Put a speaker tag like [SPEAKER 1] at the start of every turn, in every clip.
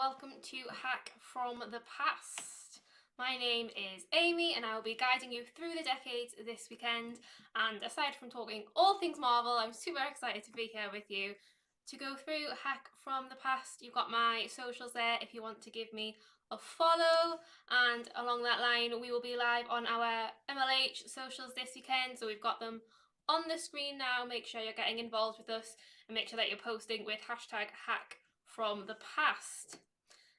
[SPEAKER 1] welcome to Hack from the Past. My name is Amy and I will be guiding you through the decades this weekend, and aside from talking all things Marvel, I'm super excited to be here with you to go through Hack from the Past. You've got my socials there if you want to give me a follow, and along that line we will be live on our MLH socials this weekend, so we've got them on the screen now. Make sure you're getting involved with us and make sure that you're posting with hashtag Hack from the Past.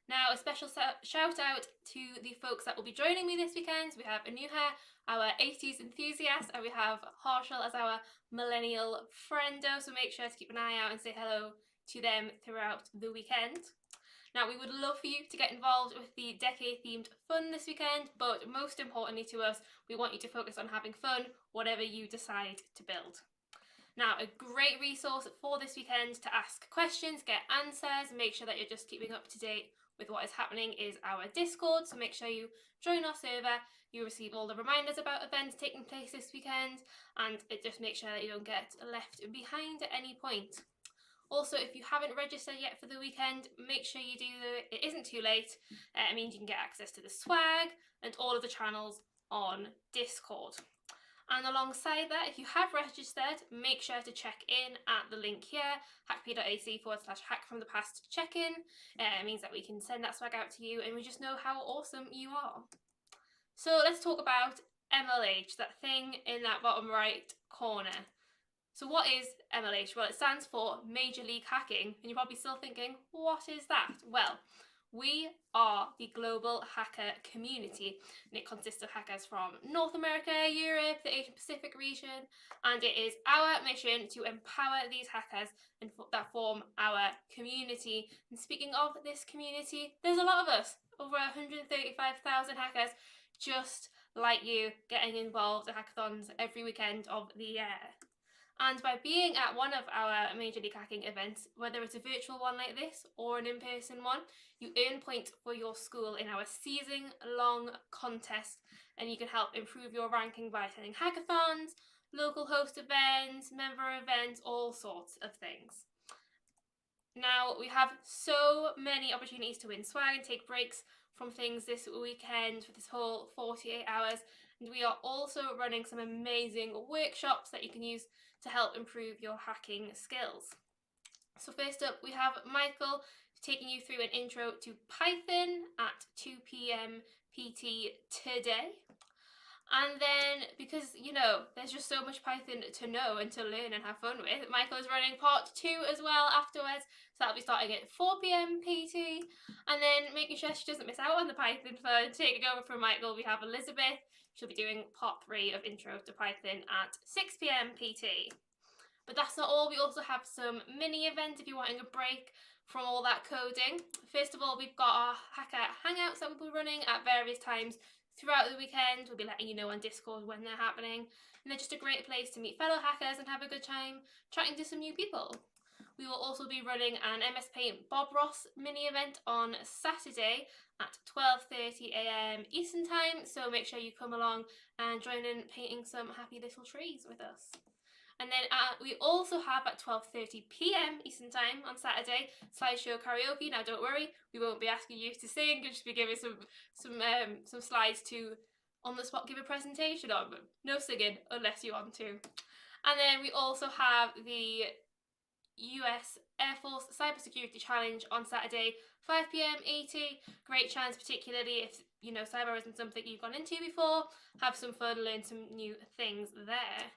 [SPEAKER 1] Now, a special shout out to the folks that will be joining me this weekend. We have Anuha, our 80s enthusiast, and we have Harshal as our millennial friendo, so make sure to keep an eye out and say hello to them throughout the weekend. Now, we would love for you to get involved with the decade-themed fun this weekend, but most importantly to us, we want you to focus on having fun, whatever you decide to build. Now, a great resource for this weekend to ask questions, get answers, and make sure that you're just keeping up to date with what is happening is our Discord. So make sure you join our server. You receive all the reminders about events taking place this weekend, and it just makes sure that you don't get left behind at any point. Also, if you haven't registered yet for the weekend, make sure you do. It isn't too late. It means you can get access to the swag and all of the channels on Discord. And alongside that, if you have registered, make sure to check in at the link here, hackp.ac/hackfromthepast check-in. It means that we can send that swag out to you and we just know how awesome you are. So let's talk about MLH, that thing in that bottom right corner. So what is MLH? Well, it stands for Major League Hacking, and you're probably still thinking, what is that? Well, we are the global hacker community, and it consists of hackers from North America, Europe, the Asian Pacific region, and it is our mission to empower these hackers and that form our community. And speaking of this community, there's a lot of us, over 135,000 hackers just like you, getting involved at hackathons every weekend of the year. And by being at one of our Major League Hacking events, whether it's a virtual one like this or an in-person one, you earn points for your school in our season-long contest, and you can help improve your ranking by attending hackathons, local host events, member events, all sorts of things. Now, we have so many opportunities to win swag and take breaks from things this weekend for this whole 48 hours, and we are also running some amazing workshops that you can use to help improve your hacking skills. So first up, we have Michael taking you through an intro to Python at 2 p.m. PT today. And then, because, there's just so much Python to know and to learn and have fun with, Michael is running part 2 as well afterwards. So that'll be starting at 4 p.m. PT. And then making sure she doesn't miss out on the Python fun, taking over from Michael, we have Elizabeth. She'll be doing part 3 of Intro to Python at 6 p.m. PT. But that's not all. We also have some mini events if you're wanting a break from all that coding. First of all, we've got our Hacker Hangouts that we'll be running at various times throughout the weekend. We'll be letting you know on Discord when they're happening. And they're just a great place to meet fellow hackers and have a good time chatting to some new people. We will also be running an MS Paint Bob Ross mini event on Saturday at 12:30 a.m. Eastern Time, so make sure you come along and join in painting some happy little trees with us. And then we also have at 12:30 p.m. Eastern Time on Saturday, slideshow karaoke. Now don't worry, we won't be asking you to sing, we'll just be giving some slides to on the spot give a presentation on, but no singing unless you want to. And then we also have the US Air Force Cybersecurity Challenge on Saturday, 5 p.m. ET. Great chance, particularly if cyber isn't something you've gone into before. Have some fun, learn some new things there.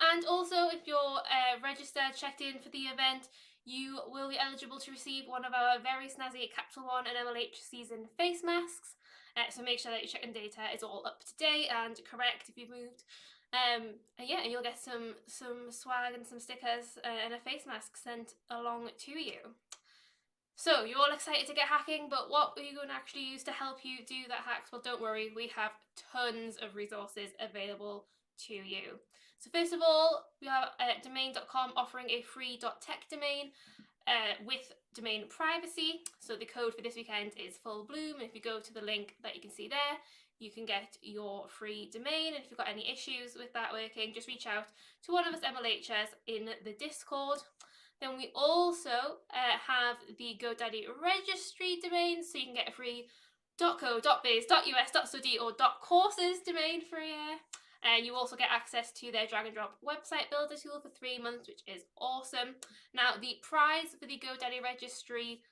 [SPEAKER 1] And also, if you're registered, checked in for the event, you will be eligible to receive one of our very snazzy Capital One and MLH season face masks. So make sure that your check-in data is all up to date and correct if you've moved. And you'll get some swag and some stickers and a face mask sent along to you. So you're all excited to get hacking, but what are you going to actually use to help you do that hacks? Well, don't worry, we have tons of resources available to you. So first of all, we have domain.com offering a free .tech domain with domain privacy. So the code for this weekend is full bloom, and if you go to the link that you can see there, you can get your free domain. And if you've got any issues with that working, just reach out to one of us MLHers in the Discord. Then we also have the GoDaddy registry domain, so you can get a free .co, .biz, .us, .study or .courses domain for a year. And you also get access to their drag and drop website builder tool for 3 months, which is awesome. Now, the prize for the GoDaddy registry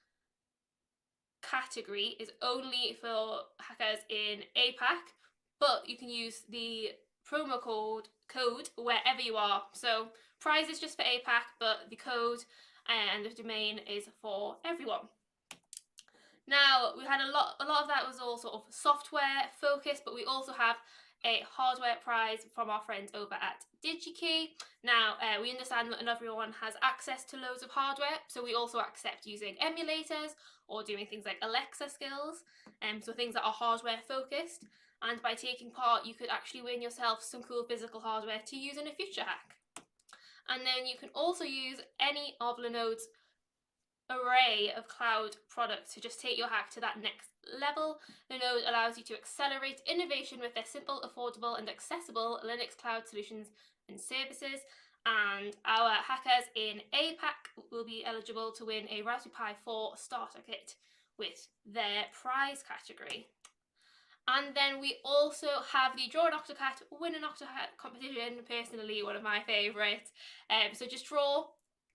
[SPEAKER 1] category is only for hackers in APAC, but you can use the promo code wherever you are. So prize is just for APAC, but the code and the domain is for everyone. Now, we had a lot of that was all sort of software focused, but we also have a hardware prize from our friends over at DigiKey. Now, we understand that not everyone has access to loads of hardware, so we also accept using emulators or doing things like Alexa skills, so things that are hardware focused. And by taking part, you could actually win yourself some cool physical hardware to use in a future hack. And then you can also use any of Linode's array of cloud products to just take your hack to that next level. Linode allows you to accelerate innovation with their simple, affordable and accessible Linux cloud solutions and services. And our hackers in APAC will be eligible to win a Raspberry Pi 4 starter kit with their prize category. And then we also have the Draw an Octocat, Win an Octocat competition, personally one of my favourites. So just draw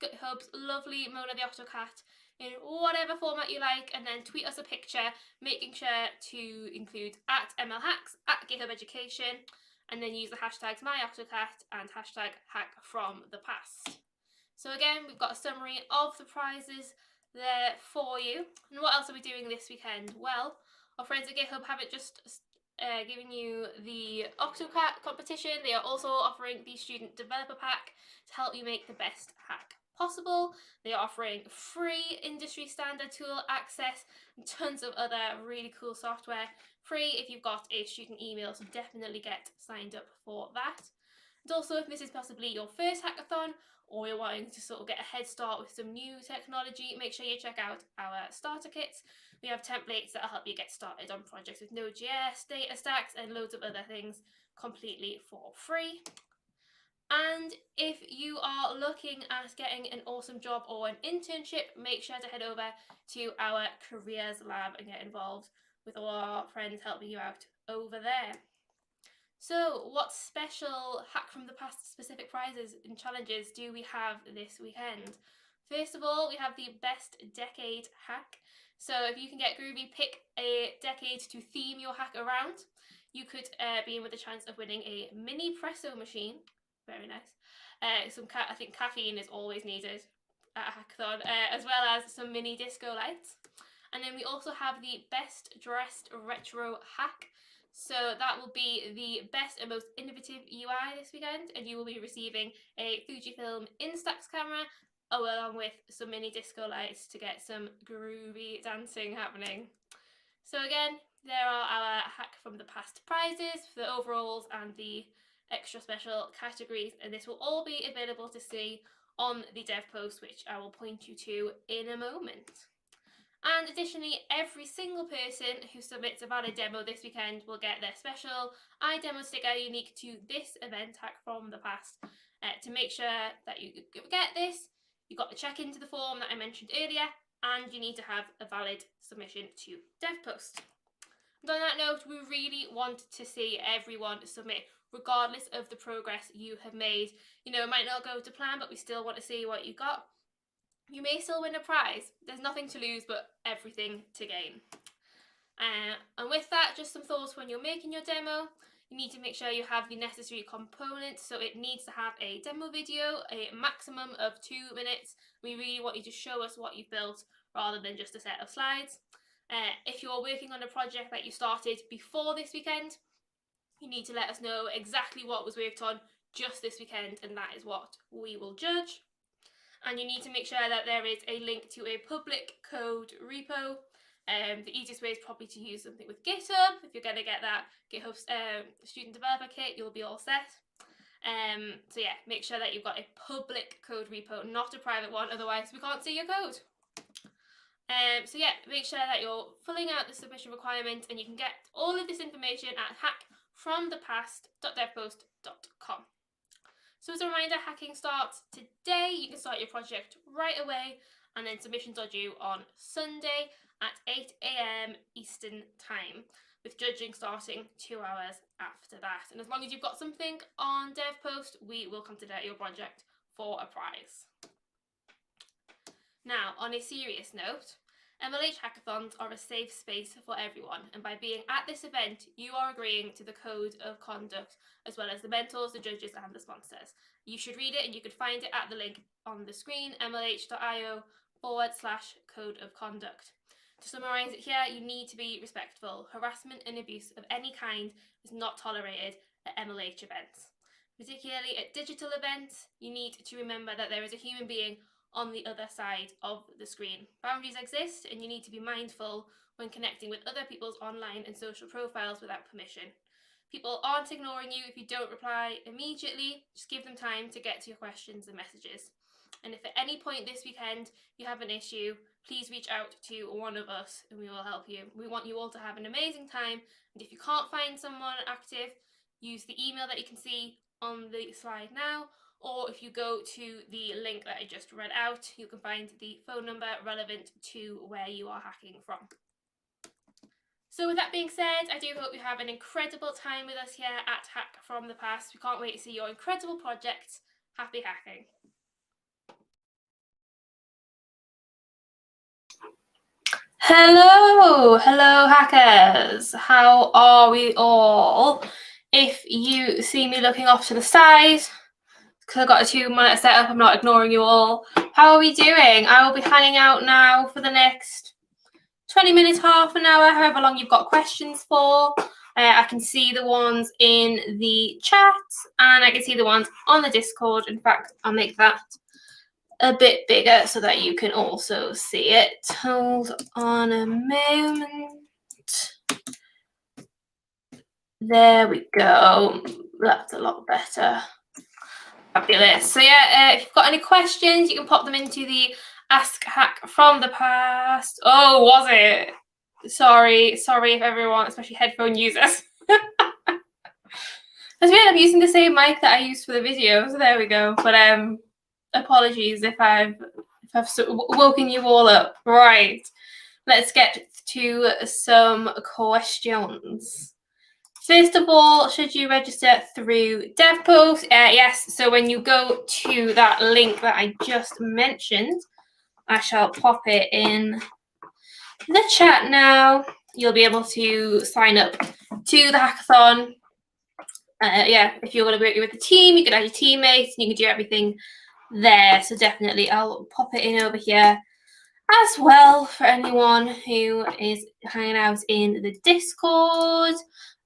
[SPEAKER 1] GitHub's lovely Mona the Octocat in whatever format you like, and then tweet us a picture, making sure to include at MLHacks, at GitHub Education, and then use the hashtags MyOctocat and hashtag HackFromThePast. So again, we've got a summary of the prizes there for you. And what else are we doing this weekend? Well, our friends at GitHub haven't just giving you the Octocat competition, they are also offering the Student Developer Pack to help you make the best hack possible. They are offering free industry standard tool access and tons of other really cool software free if you've got a student email, so definitely get signed up for that. And also, if this is possibly your first hackathon or you're wanting to sort of get a head start with some new technology, make sure you check out our starter kits. We have templates that'll help you get started on projects with Node.js, data stacks, and loads of other things completely for free. And if you are looking at getting an awesome job or an internship, make sure to head over to our careers lab and get involved with all our friends helping you out over there. So what special Hack from the Past specific prizes and challenges do we have this weekend? First of all, we have the Best Decade Hack. So if you can get groovy, pick a decade to theme your hack around. You could be in with a chance of winning a mini presso machine. Very nice. I think caffeine is always needed at a hackathon, as well as some mini disco lights. And then we also have the Best Dressed Retro Hack. So that will be the best and most innovative UI this weekend, and you will be receiving a Fujifilm Instax camera along with some mini disco lights to get some groovy dancing happening. So again, there are our Hack from the Past prizes for the overalls and the extra special categories, and this will all be available to see on the dev post, which I will point you to in a moment. And additionally, every single person who submits a valid demo this weekend will get their special iDemo sticker unique to this event, Hack from the Past. To make sure that you get this, you've got to check into the form that I mentioned earlier, and you need to have a valid submission to DevPost. And on that note, we really want to see everyone submit, regardless of the progress you have made. You know, it might not go to plan, but we still want to see what you got. You may still win a prize. There's nothing to lose, but everything to gain. And with that, just some thoughts when you're making your demo. You need to make sure you have the necessary components. So it needs to have a demo video, a maximum of 2 minutes. We really want you to show us what you've built rather than just a set of slides. If you're working on a project that you started before this weekend, you need to let us know exactly what was worked on just this weekend, and that is what we will judge. And you need to make sure that there is a link to a public code repo. The easiest way is probably to use something with GitHub. If you're going to get that GitHub student developer kit, you'll be all set. So yeah, make sure that you've got a public code repo, not a private one, otherwise we can't see your code. So yeah, make sure that you're filling out the submission requirement, and you can get all of this information at hackfromthepast.devpost.com. So as a reminder, hacking starts today. You can start your project right away, and then submissions are due on Sunday at 8 a.m. Eastern Time, with judging starting 2 hours after that. And as long as you've got something on DevPost, we will consider your project for a prize. Now, on a serious note, MLH hackathons are a safe space for everyone, and by being at this event, you are agreeing to the code of conduct, as well as the mentors, the judges, and the sponsors. You should read it, and you can find it at the link on the screen, mlh.io/code of conduct. To summarise it here, you need to be respectful. Harassment and abuse of any kind is not tolerated at MLH events. Particularly at digital events, you need to remember that there is a human being on the other side of the screen. Boundaries exist, and you need to be mindful when connecting with other people's online and social profiles without permission. People aren't ignoring you if you don't reply immediately. Just give them time to get to your questions and messages. And if at any point this weekend you have an issue, please reach out to one of us and we will help you. We want you all to have an amazing time, and if you can't find someone active, use the email that you can see on the slide now, or if you go to the link that I just read out, you can find the phone number relevant to where you are hacking from. So with that being said, I do hope you have an incredible time with us here at Hack from the Past. We can't wait to see your incredible projects. Happy hacking. Hello hackers. How are we all? If you see me looking off to the side, because I've got a 2-minute setup, I'm not ignoring you all. How are we doing? I will be hanging out now for the next 20 minutes, half an hour, however long you've got questions for. I can see the ones in the chat, and I can see the ones on the Discord. In fact, I'll make that a bit bigger so that you can also see it. Hold on a moment. There we go. That's a lot better. Fabulous. So yeah, if you've got any questions, you can pop them into the Ask Hack from the Past. Oh, was it? Sorry if everyone, especially headphone users. That's weird, I'm using the same mic that I used for the video, so there we go. But apologies if I've woken you all up. Right, let's get to some questions. First of all, should you register through DevPost? Yes, so when you go to that link that I just mentioned, I shall pop it in the chat now. You'll be able to sign up to the hackathon. If you're going to work with the team, you can add your teammates, and you can do everything there. So definitely, I'll pop it in over here as well for anyone who is hanging out in the Discord.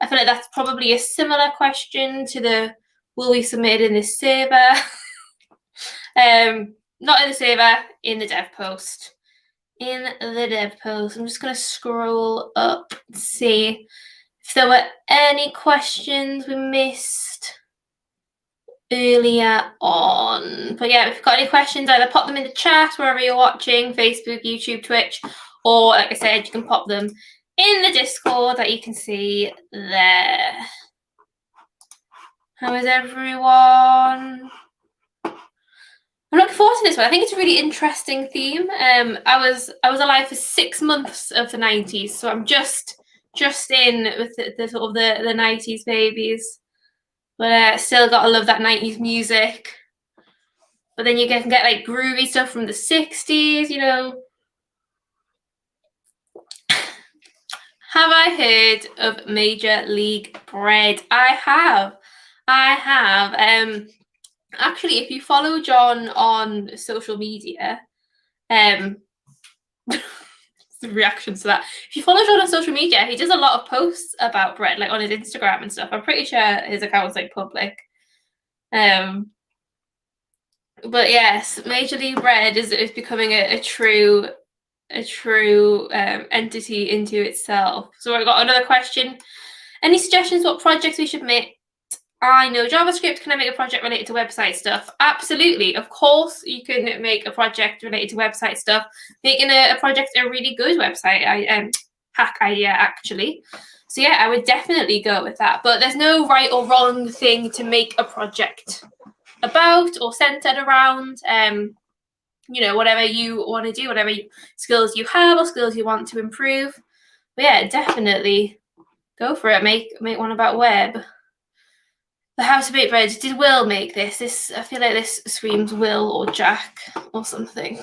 [SPEAKER 1] I feel like that's probably a similar question to the will we submit in this server? Not in the server, in the dev post. In the dev post. I'm just going to scroll up and see if there were any questions we missed earlier on. But yeah, if you've got any questions, either pop them in the chat wherever you're watching, Facebook, YouTube, Twitch, or like I said, you can pop them in the Discord that you can see there. How is everyone? I'm looking forward to this one. I think it's a really interesting theme. I was alive for 6 months of the 90s, so I'm just in with the sort of the 90s babies. But still gotta love that 90s music. But then you can get like groovy stuff from the 60s, you know. Have I heard of Major League Bread? I have. Actually, if you follow John on social media, the reactions to that. If you follow John on social media, he does a lot of posts about bread, like on his Instagram and stuff. I'm pretty sure his account's like public. But yes, Major League Bread is becoming a true entity into itself. So I've got another question. Any suggestions what projects we should make? I know JavaScript. Can I make a project related to website stuff? Absolutely. Of course, you can make a project related to website stuff. Making a project a really good website hack idea, actually. So yeah, I would definitely go with that. But there's no right or wrong thing to make a project about or centered around. You know, whatever you want to do, whatever skills you have or skills you want to improve. But yeah, definitely go for it. Make one about web. The How to Bake Bread. Did Will make this? I feel like this screams Will or Jack or something.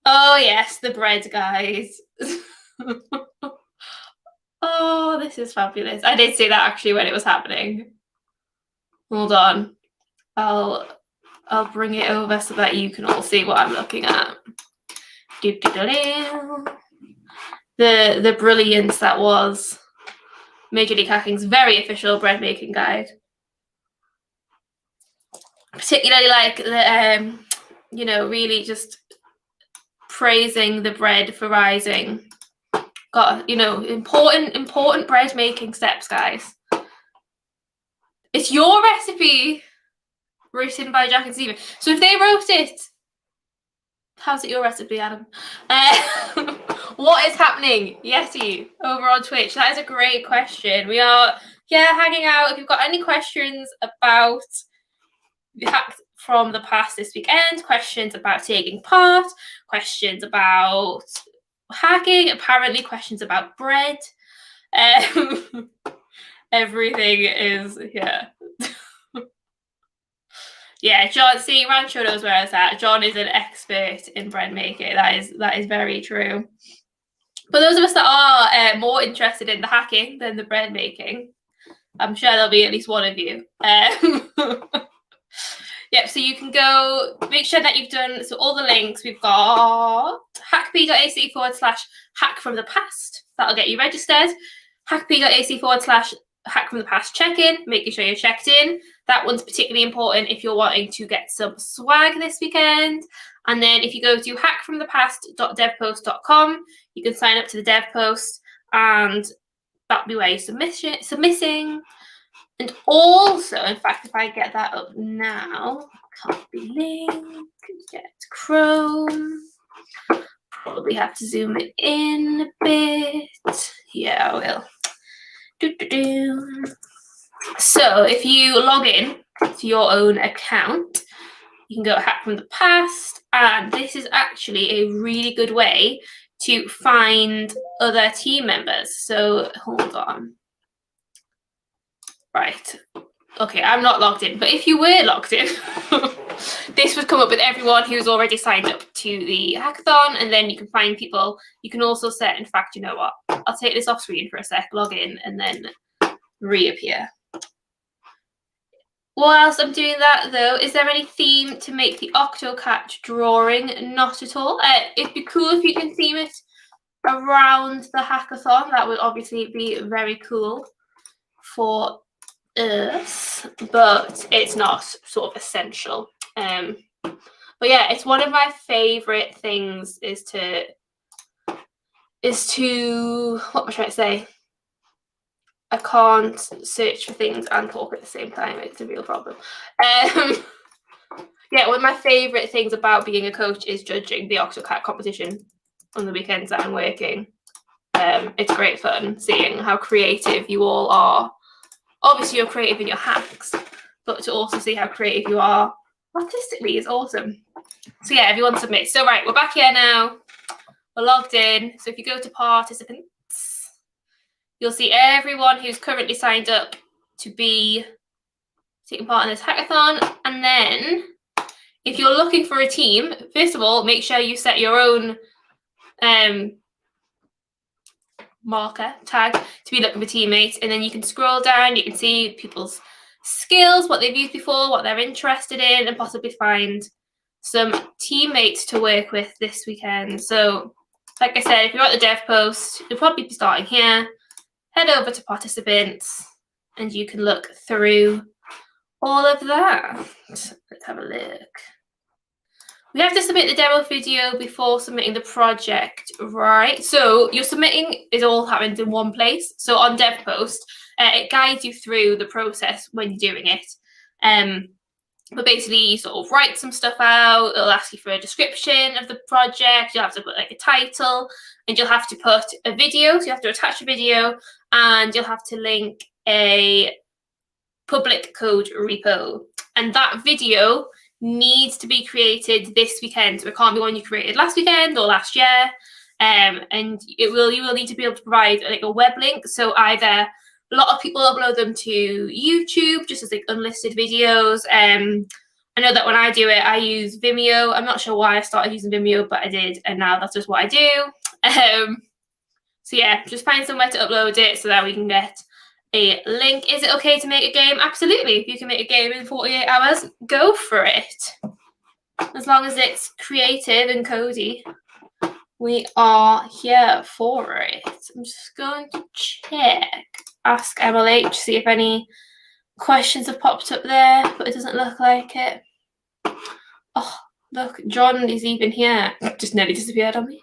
[SPEAKER 1] Oh yes, the bread guys. Oh, this is fabulous. I did see that actually when it was happening. Hold on. I'll bring it over so that you can all see what I'm looking at. The brilliance that was Major League Hacking's very official bread making guide. Particularly like the you know, really just praising the bread for rising. Got, you know, important bread making steps, guys. It's your recipe written by Jack and Stephen. So if they wrote it, how's it your recipe, Adam? What is happening, Yeti, over on Twitch? That is a great question. We are hanging out. If you've got any questions about the hacks from the past this weekend, questions about taking part, questions about hacking, apparently questions about bread, everything is here. Yeah, John, see, Rancho knows where it's at. John is an expert in bread making. That is very true. For those of us that are more interested in the hacking than the bread making, I'm sure there'll be at least one of you. Yep, so you can go, make sure that you've done, so all the links, we've got hackp.ac/hack from the past. That'll get you registered. hackp.ac/hack from the past check-in, making sure you're checked in. That one's particularly important if you're wanting to get some swag this weekend. And then if you go to hackfromthepast.devpost.com, you can sign up to the dev post, and that'll be where you're submitting. And also, in fact, if I get that up now, copy link, get Chrome. Probably have to zoom it in a bit. Yeah, I will. So if you log in to your own account, you can go Hack from the Past, and this is actually a really good way to find other team members. So hold on. Right. Okay, I'm not logged in, but if you were logged in, this would come up with everyone who's already signed up to the hackathon, and then you can find people. You can also set, in fact, you know what? I'll take this off screen for a sec, log in, and then reappear. Whilst I'm doing that, though, is there any theme to make the Octocat drawing? Not at all. It'd be cool if you can theme it around the hackathon. That would obviously be very cool for us, but it's not sort of essential. But yeah, it's one of my favorite things is to what am I trying to say? I can't search for things and talk at the same time. It's a real problem. Yeah, one of my favorite things about being a coach is judging the Octocat competition on the weekends that I'm working. It's great fun seeing how creative you all are. Obviously, you're creative in your hacks, but to also see how creative you are artistically is awesome. So yeah, everyone submits. So right, we're back here now. We're logged in. So if you go to participants, you'll see everyone who's currently signed up to be taking part in this hackathon. And then if you're looking for a team, first of all, make sure you set your own marker tag to be looking for teammates, and then you can scroll down, you can see people's skills, what they've used before, what they're interested in, and possibly find some teammates to work with this weekend. So like I said, if you're at the dev post, you'll probably be starting here. Head over to participants and you can look through all of that. Let's have a look. We have to submit the demo video before submitting the project, right? So your submitting is all happened in one place. So on DevPost, it guides you through the process when you're doing it. But basically, you sort of write some stuff out. It'll ask you for a description of the project. You'll have to put like a title, and you'll have to put a video. So you have to attach a video, and you'll have to link a public code repo. and that video needs to be created this weekend. So it can't be one you created last weekend or last year. And you will need to be able to provide like a web link. So either a lot of people upload them to YouTube just as like unlisted videos. I know that when I do it, I use Vimeo. I'm not sure why I started using Vimeo, but I did, and now that's just what I do. So yeah, just find somewhere to upload it so that we can get a link. Is it okay to make a game? Absolutely. If you can make a game in 48 hours, go for it. As long as it's creative and codey, we are here for it. I'm just going to check. Ask MLH, see if any questions have popped up there, but it doesn't look like it. Oh, look, John is even here. Just nearly disappeared on me.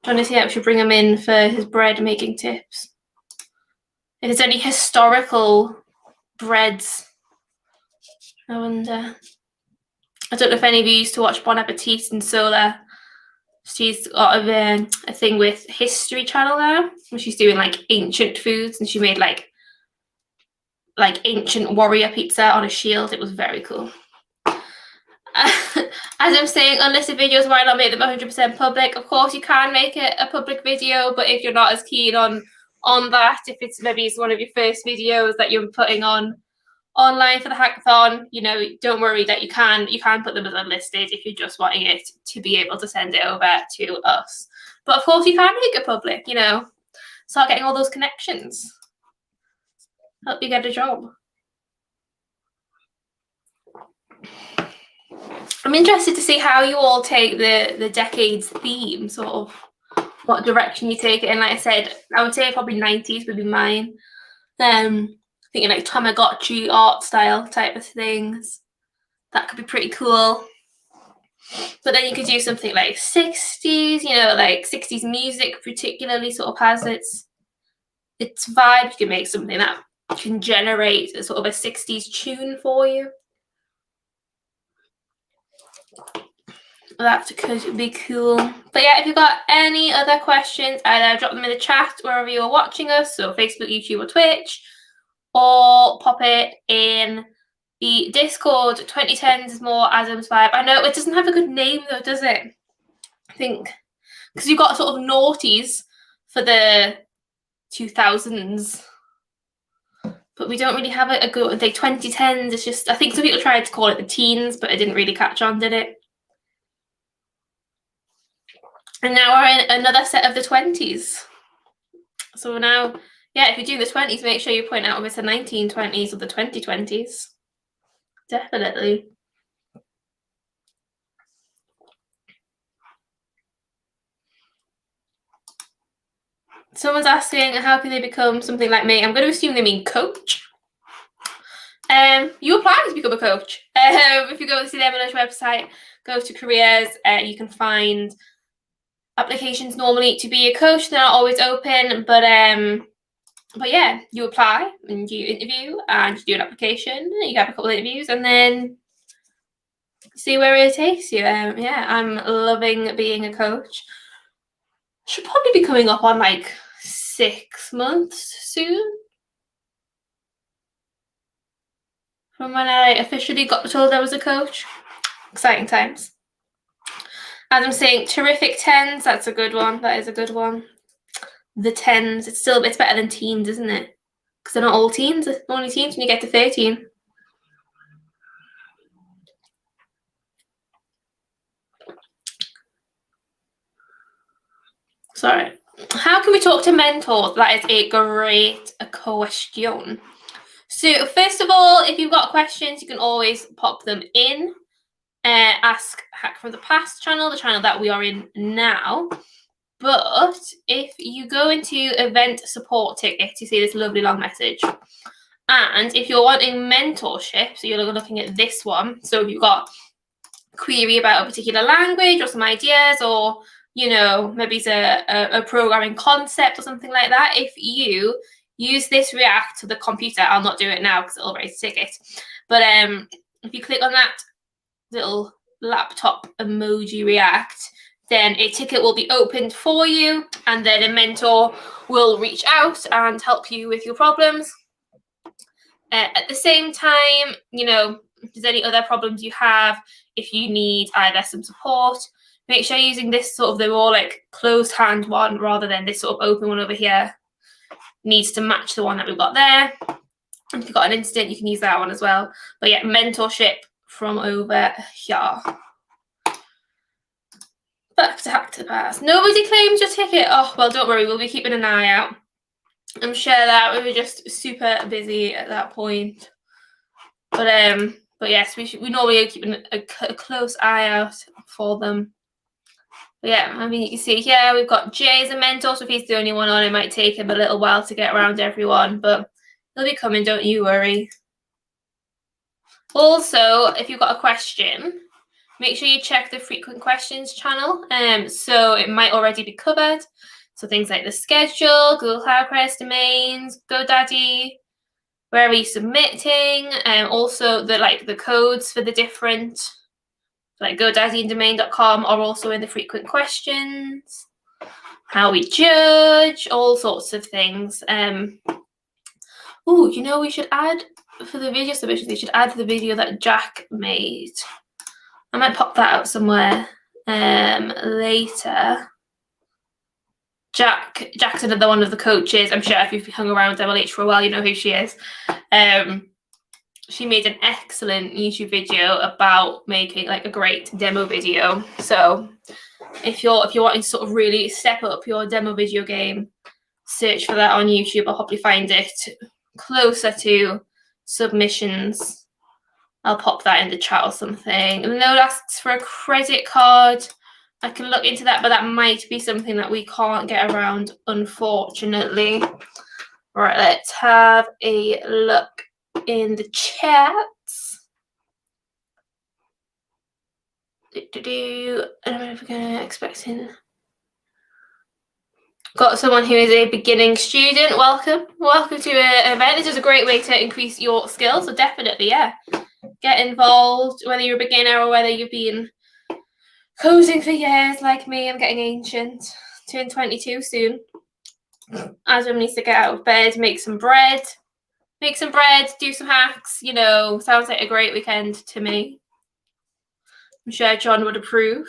[SPEAKER 1] John is here. We should bring him in for his bread making tips. If there's any historical breads, I wonder. I don't know if any of you used to watch Bon Appetit and Sola. She's got a thing with History Channel now, where she's doing like ancient foods, and she made like ancient warrior pizza on a shield. It was very cool. As I'm saying, unlisted videos, why not make them 100% public? Of course, you can make it a public video, but if you're not as keen on that, if it's maybe one of your first videos that you're putting on online for the hackathon, you know, don't worry that you can put them as unlisted if you're just wanting it to be able to send it over to us. But of course, you can make it public. You know, start getting all those connections. Help you get a job. I'm interested to see how you all take the decades theme, sort of what direction you take it in. Like I said, I would say probably 90s would be mine. Thinking like Tamagotchi art style type of things. That could be pretty cool. But then you could do something like 60s, you know, like 60s music particularly sort of has its vibe. You can make something that can generate a sort of a 60s tune for you. That could be cool. But yeah, if you've got any other questions, either drop them in the chat wherever you're watching us, so Facebook, YouTube, or Twitch, or pop it in the Discord. 2010s is more Adam's vibe. I know it doesn't have a good name though, does it? I think because you've got sort of noughties for the 2000s, but we don't really have a good, like 2010s. It's just, I think some people tried to call it the teens, but it didn't really catch on, did it? And now we're in another set of the 20s. So now, yeah, if you're doing the 20s, make sure you point out if it's the 1920s or the 2020s. Definitely. Someone's asking, how can they become something like me? I'm going to assume they mean coach. You apply to become a coach. If you go to the MLH website, go to careers, you can find applications normally to be a coach. They're not always open, but yeah, you apply and you interview and you do an application. You have a couple of interviews and then see where it takes you. Yeah, I'm loving being a coach. Should probably be coming up on like 6 months soon from when I officially got told I was a coach. Exciting times. As I'm saying, terrific 10s. That's a good one. That is a good one. The 10s. It's better than teens, isn't it? Because they're not all teens. They're only teens when you get to 13. Sorry. How can we talk to mentors? That is a great question. So first of all, if you've got questions, you can always pop them in. Ask Hack from the Past channel, the channel that we are in now. But if you go into event support tickets, you see this lovely long message. And if you're wanting mentorship, so you're looking at this one. So if you've got a query about a particular language or some ideas, or you know, maybe it's a programming concept or something like that, if you use this React to the computer, I'll not do it now because it'll raise a ticket. But if you click on that little laptop emoji React, then a ticket will be opened for you, and then a mentor will reach out and help you with your problems. At the same time, you know, if there's any other problems you have, if you need either some support, make sure you're using this sort of the more like closed hand one rather than this sort of open one over here. Needs to match the one that we've got there. And if you've got an instant, you can use that one as well. But yeah, mentorship from over here. Back to Hack to the Past. Nobody claims your ticket. Oh, well, don't worry. We'll be keeping an eye out. I'm sure that we were just super busy at that point. But yes, we normally keep a close eye out for them. But yeah, I mean, you can see here we've got Jay as a mentor, so if he's the only one on, it might take him a little while to get around everyone, but he'll be coming, don't you worry. Also, if you've got a question, make sure you check the frequent questions channel. So it might already be covered. So things like the schedule, Google Cloud Crest domains, GoDaddy, where are you submitting, also the codes for the different, like GoDaddy and domain.com are also in the frequent questions. How we judge, all sorts of things. Oh, you know, we should add for the video submissions. We should add the video that Jack made. I might pop that out somewhere later. Jack's another one of the coaches. I'm sure if you've hung around MLH for a while, you know who she is. She made an excellent YouTube video about making like a great demo video. So if you're wanting to sort of really step up your demo video game, search for that on YouTube. I'll probably find it closer to submissions. I'll pop that in the chat or something. Node asks for a credit card. I can look into that, but that might be something that we can't get around, unfortunately. Right, let's have a look in the chats. I don't know if we're going to expecting. Got someone who is a beginning student. Welcome to an event. This is a great way to increase your skills. So definitely, yeah, get involved. Whether you're a beginner or whether you've been coding for years like me. I'm getting ancient. Turn 22 soon. Adam needs to get out of bed, make some bread, do some hacks. You know, sounds like a great weekend to me. I'm sure John would approve.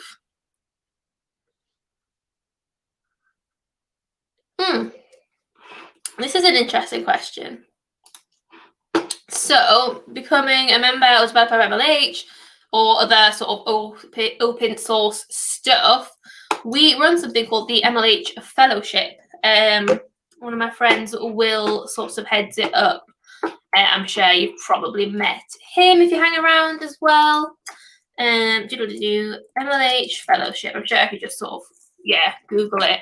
[SPEAKER 1] This is an interesting question. So, becoming a member or developer of MLH or other sort of open source stuff, we run something called the MLH Fellowship. One of my friends, Will, sort of heads it up. I'm sure you've probably met him if you hang around as well. MLH Fellowship. I'm sure if you just sort of, Google it,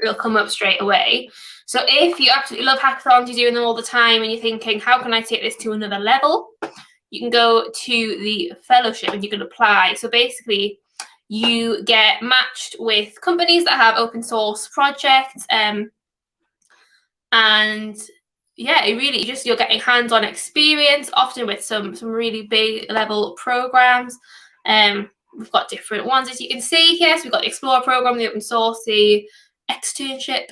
[SPEAKER 1] it'll come up straight away. So if you absolutely love hackathons, you're doing them all the time, and you're thinking, how can I take this to another level? You can go to the fellowship and you can apply. So basically, you get matched with companies that have open source projects, and yeah, it really just you're getting hands-on experience, often with some really big level programs. We've got different ones as you can see here. So we've got the Explorer program, the open source, the externship.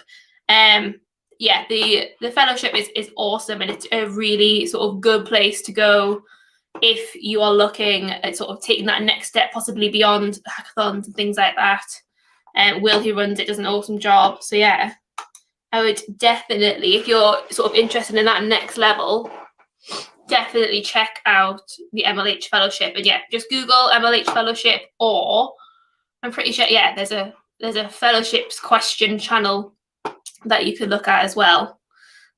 [SPEAKER 1] Yeah, the fellowship is awesome, and it's a really sort of good place to go if you are looking at sort of taking that next step, possibly beyond hackathons and things like that. Will, who runs it, does an awesome job. So yeah, I would definitely, if you're sort of interested in that next level, definitely check out the MLH Fellowship. And yeah, just Google MLH Fellowship, or I'm pretty sure, yeah, there's a fellowships question channel that you could look at as well.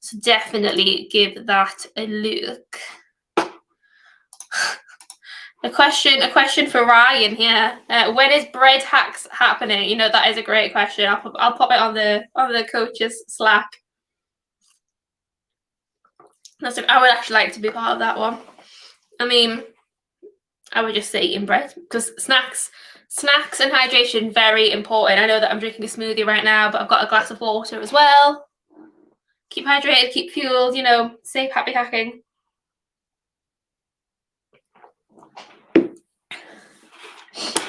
[SPEAKER 1] So definitely give that a look. A question for Ryan here. When is bread hacks happening? You know, that is a great question. I'll pop it on the coaches Slack. I would actually like to be part of that one. I mean, I would just say eating bread, because snacks and hydration, very important. I know that I'm drinking a smoothie right now, but I've got a glass of water as well. Keep hydrated, keep fueled, you know, safe, happy hacking.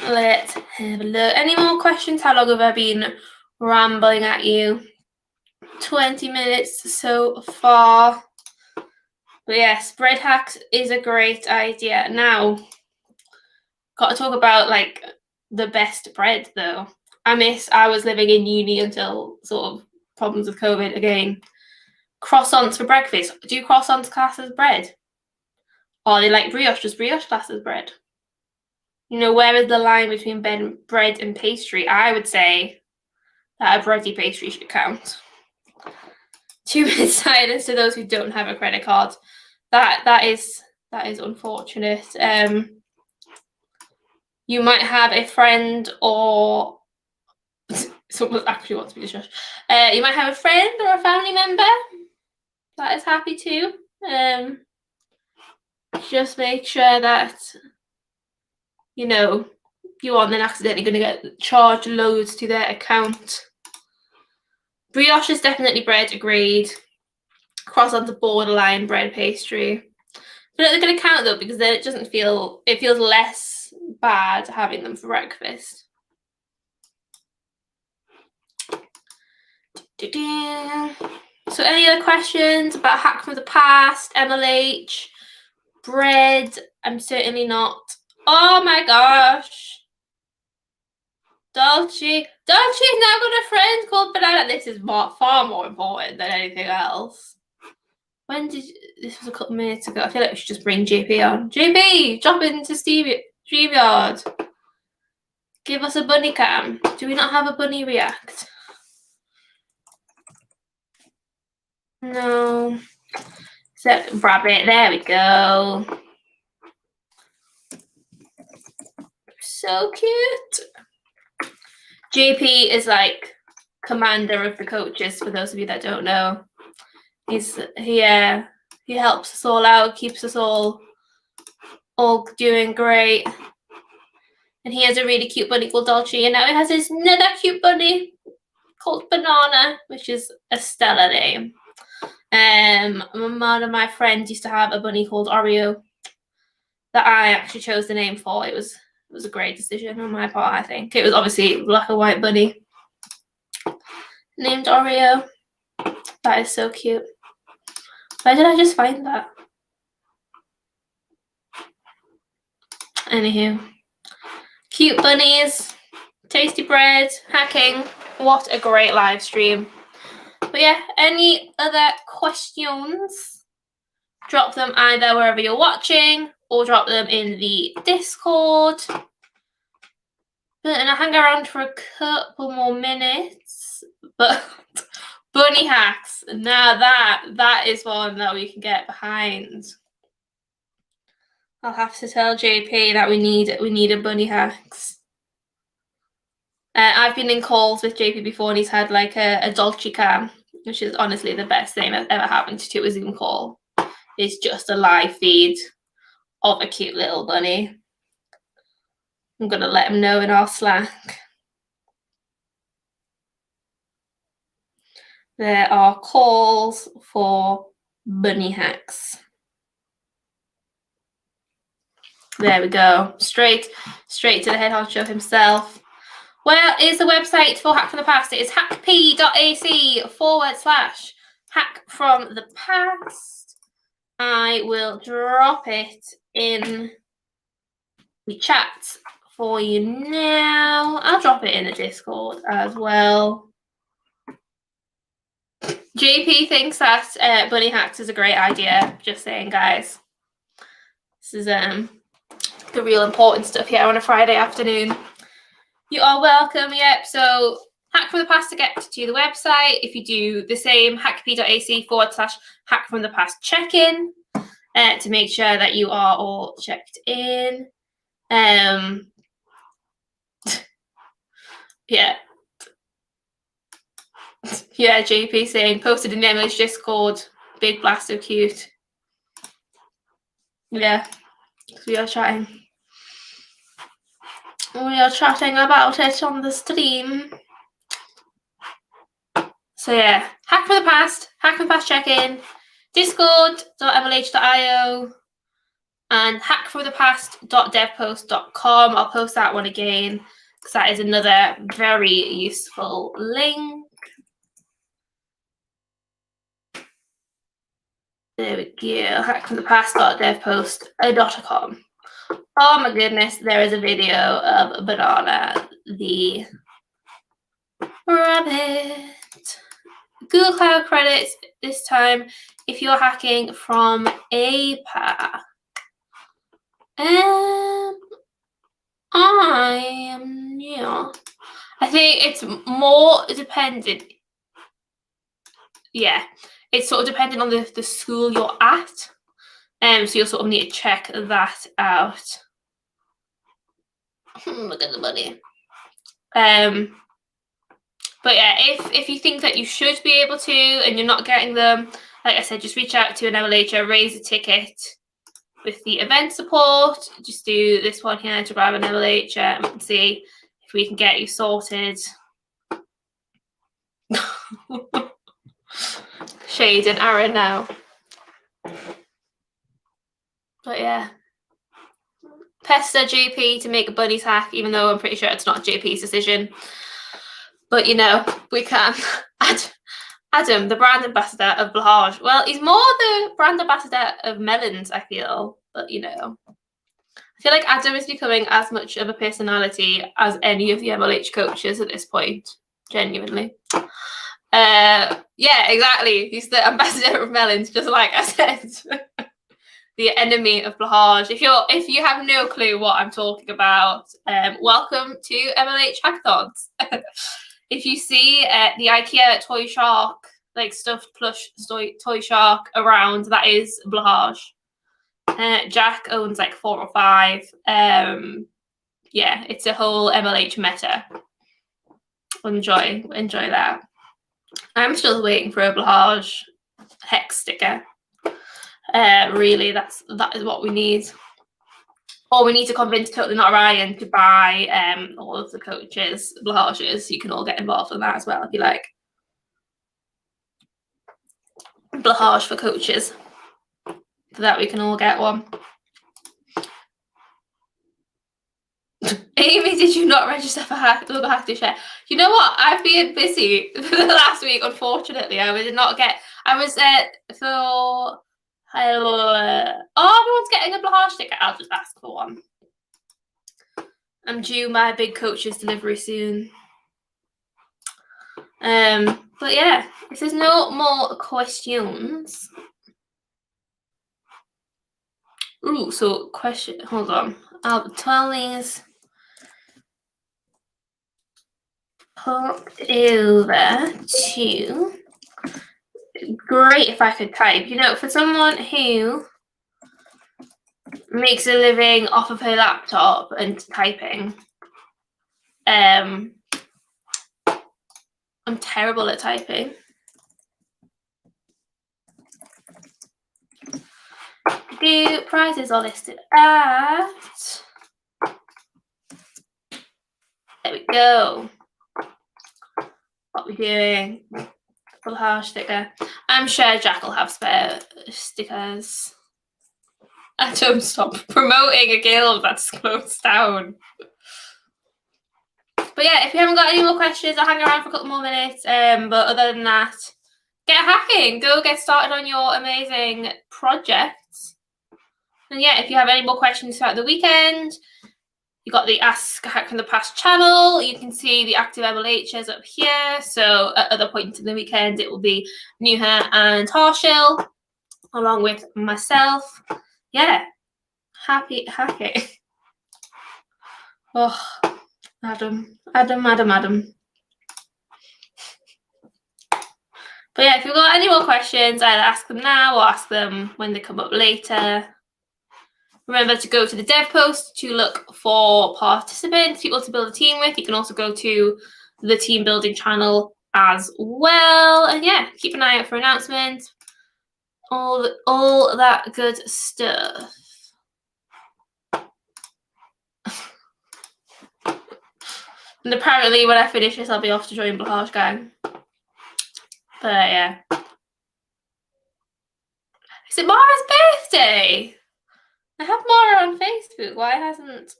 [SPEAKER 1] Let's have a look. Any more questions? How long have I been rambling at you? 20 minutes so far. But yes, bread hacks is a great idea. Now, got to talk about like the best bread though. I was living in uni until sort of problems with COVID again. Croissants for breakfast. Do croissants class as bread? Or are they like brioche? Does brioche class as bread? You know, where is the line between bread and pastry? I would say that a bready pastry should count. 2 minutes silence to those who don't have a credit card. That is unfortunate. You might have a friend or someone actually wants to be discussed. You might have a friend or a family member that is happy too. Just make sure that you know you aren't then accidentally going to get charged loads to their account. Brioche is definitely bread, agreed. Croissants are borderline bread pastry. But they're going to count though because then it feels less bad having them for breakfast. So any other questions about Hack from the Past, MLH, bread? I'm certainly not. Oh my gosh. Dolce has now got a friend called Banana. This is far more important than anything else. This was a couple minutes ago. I feel like we should just bring JP on. JP, drop into StreamYard. Give us a bunny cam. Do we not have a bunny react? No. Rabbit, there we go. So cute. JP is like commander of the coaches, for those of you that don't know. He helps us all out, keeps us all doing great. And he has a really cute bunny called Dolce, and now he has this another cute bunny called Banana, which is a stellar name. One of my friends used to have a bunny called Oreo that I actually chose the name for. It was a great decision on my part, I think. It was obviously black and white bunny named Oreo. That is so cute. Where did I just find that? Anywho. Cute bunnies, tasty bread, hacking. What a great live stream. But yeah, any other questions? Drop them either wherever you're watching or drop them in the Discord. And I'll hang around for a couple more minutes. But bunny hacks. Now that is one that we can get behind. I'll have to tell JP that we need a bunny hacks. I've been in calls with JP before and he's had like a Dolce cam, which is honestly the best thing that ever happened to a Zoom call. It's just a live feed of a cute little bunny. I'm going to let him know in our Slack. There are calls for bunny hacks. There we go. Straight to the head honcho himself. Where is the website for Hack from the Past? It is hackp.ac/hack from the past. I will drop it in the chat for you now. I'll drop it in the Discord as well. JP thinks that bunny hacks is a great idea. Just saying, guys. This is the real important stuff here on a Friday afternoon. You are welcome. Yep. So Hack from the Past to get to the website. If you do the same, hackp.ac/hack from the past check-in to make sure that you are all checked in. Yeah. Yeah, JP saying posted in the MLH Discord. Big blast of cute. Yeah, we are chatting. We are chatting about it on the stream. So yeah, Hack from the Past, Hack from the Past check-in, discord.mlh.io, and hackfromthepast.devpost.com. I'll post that one again because that is another very useful link. There we go. hackfromthepast.devpost.com. Oh my goodness, there is a video of Banana the rabbit. Google Cloud credits this time if you're hacking from APAC. I think it's more dependent. Yeah, it's sort of dependent on the school you're at. So you'll sort of need to check that out. Look at the money. But yeah, if you think that you should be able to and you're not getting them, like I said, just reach out to an MLHer, raise a ticket with the event support. Just do this one here to grab an MLHer and see if we can get you sorted. Shade and Aaron now. But yeah. Pester JP to make a bunnies hack, even though I'm pretty sure it's not JP's decision. But you know, we can. Adam, the brand ambassador of Blahage. Well, he's more the brand ambassador of Melons, I feel. But you know, I feel like Adam is becoming as much of a personality as any of the MLH coaches at this point. Genuinely. Yeah, exactly. He's the ambassador of Melons, just like I said. The enemy of Blahage. If you have no clue what I'm talking about, welcome to MLH hackathons. If you see the IKEA toy shark, like stuffed plush toy shark around, that is Blahage. Jack owns like 4 or 5. Yeah, it's a whole MLH meta. Enjoy that. I'm still waiting for a Blahage hex sticker. Really, that is what we need. Or we need to convince Totally Not Ryan to buy all of the coaches, Blahages. You can all get involved in that as well if you like. Blahage for coaches. So that we can all get one. Amy, did you not register for Local Hack to Share? You know what? I've been busy for the last week, unfortunately. I was for... everyone's getting a Blahage sticker. I'll just ask for one. I'm due my big coach's delivery soon. But yeah, if there's no more questions. Ooh, so question. Hold on. I'll tell these. Pop over to. Great if I could type. You know, for someone who makes a living off of her laptop and typing, I'm terrible at typing. The prizes are listed at. There we go. What we doing? Blahage sticker. I'm sure Jack will have spare stickers. I don't stop promoting a guild that's closed down. But yeah, if you haven't got any more questions, I'll hang around for a couple more minutes. But other than that, get hacking. Go get started on your amazing projects. And yeah, if you have any more questions throughout the weekend, you got the Ask Hack from the Past channel. You can see the active MLHs up here. So at other points in the weekend, it will be Nuha and Harshil, along with myself. Yeah, happy hacking. Oh, Adam. But yeah, if you've got any more questions, either ask them now or ask them when they come up later. Remember to go to the dev post to look for participants, people to build a team with. You can also go to the team building channel as well. And yeah, keep an eye out for announcements. All that good stuff. And apparently when I finish this, I'll be off to join Blahage Gang. But yeah. Is it Mara's birthday? I have Mara on Facebook. Why hasn't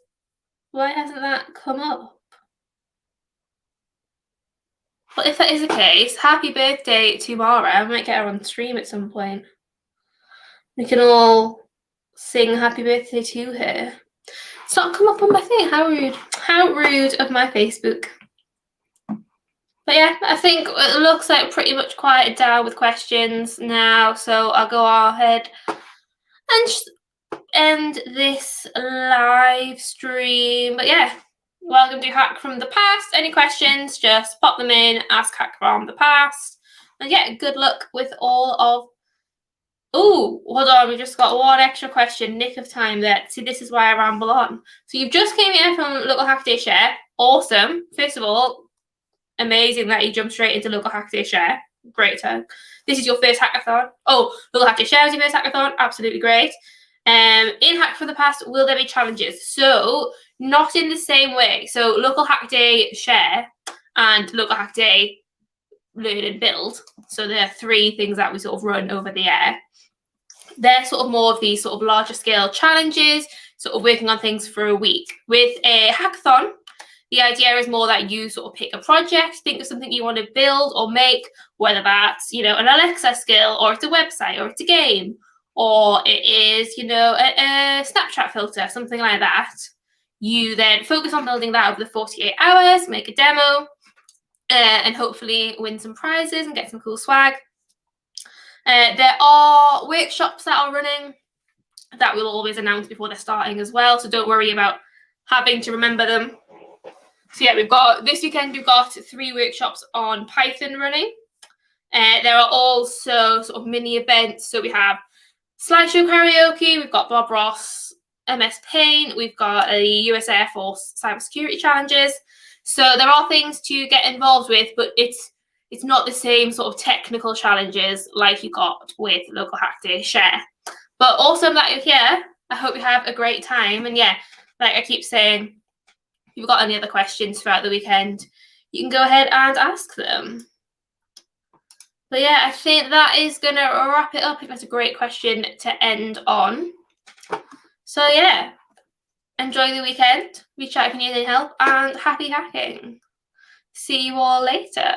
[SPEAKER 1] that come up? But if that is the case, happy birthday to Mara. I might get her on stream at some point. We can all sing happy birthday to her. It's not come up on my thing. How rude. How rude of my Facebook. But yeah, I think it looks like pretty much quieted down with questions now, so I'll go ahead and just end this live stream. But yeah, welcome to Hack from the Past. Any questions, just pop them in, ask Hack from the Past. And yeah, good luck with all of... Oh, hold on, we just got one extra question. Nick of time there. See, this is why I ramble on. So you've just came here from Local Hack Day Share. Awesome. First of all, amazing that you jumped straight into Local Hack Day Share. Great time. This is your first hackathon. Oh, Local Hack Day Share is your first hackathon. Absolutely great. In Hack from the Past, will there be challenges? So, not in the same way. So, Local Hack Day Share and Local Hack Day Learn and Build. So, there are three things that we sort of run over the air. They're sort of more of these sort of larger scale challenges, sort of working on things for a week. With a hackathon, the idea is more that you sort of pick a project, think of something you want to build or make, whether that's, you know, an Alexa skill, or it's a website, or it's a game, or it is, you know, a Snapchat filter, something like that. You then focus on building that over the 48 hours, make a demo, and hopefully win some prizes and get some cool swag. There are workshops that are running that we'll always announce before they're starting as well, so don't worry about having to remember them. So yeah, we've got, this weekend we've got 3 workshops on Python running. There are also sort of mini events, so we have slideshow karaoke, we've got Bob Ross, MS Paint, we've got a US Air Force cybersecurity challenges. So there are things to get involved with, but it's not the same sort of technical challenges like you got with Local Hack Day Share. But awesome that you're here. I hope you have a great time. And yeah, like I keep saying, if you've got any other questions throughout the weekend, you can go ahead and ask them. But yeah, I think that is going to wrap it up. I think that's a great question to end on. So yeah, enjoy the weekend. Reach out if you need any help, and happy hacking. See you all later.